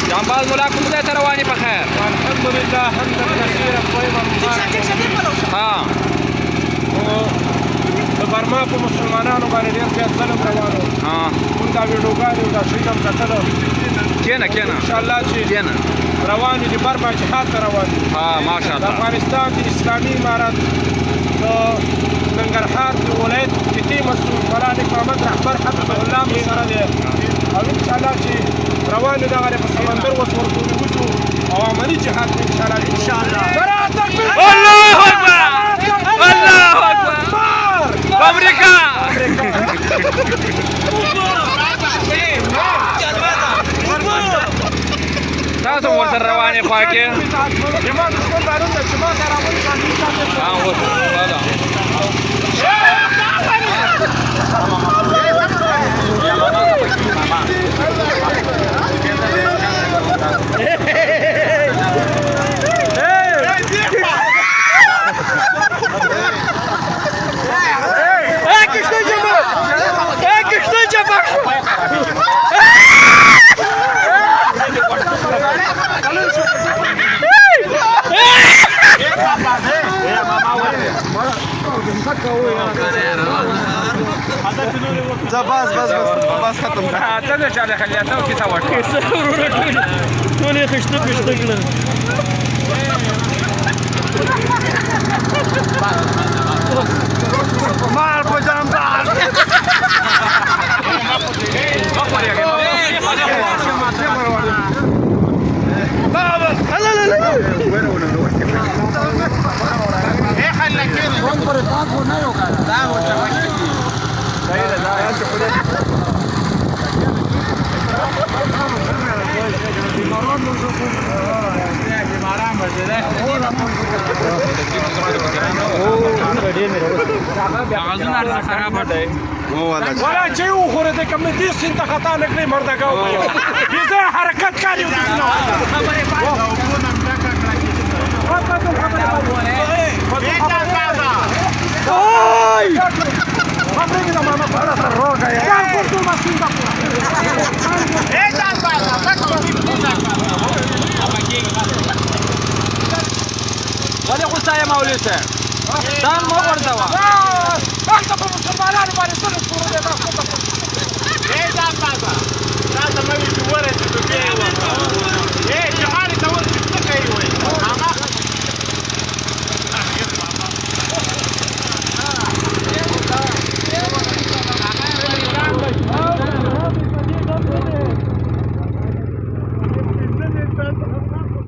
جنبال ملا کوم ځای ته روانې په خیر؟ الحمدلله حمدا كثيرا طيبا مباركا. ها د برما په مسلمانانو باندې ډېر زیات ظلم روان و. موږ دا ویډیوګانې او دا شی هم کتل. کېنه کېنه انشاءالله چې کېنه روان دي برما جهاد ته روان دي. ماشاءالله. د افغانستان د اسلامي امارت د ننګرهار د ولایت جدي مسؤل مولانا اقامت رهبر حفظه الله مو سره دی او انشاءالله چې روان دي دغه په سمندر اوس ورپورې وځو او عملي جهاد ته انشاءالله. الله اکبر الله اکبر امریکا تاسو ورسره روانې خوا کې بس ختم څنګه چاله خلیاته او کیسه وټه ټول یې خشته پښته کړل مار په جنبال ولا شيء وخوره دې کوم دې سنت خطا نکړي مردا کا دې زه حرکت کاری ولې غوسه یې مولوي صاحب ځان مه غورځوه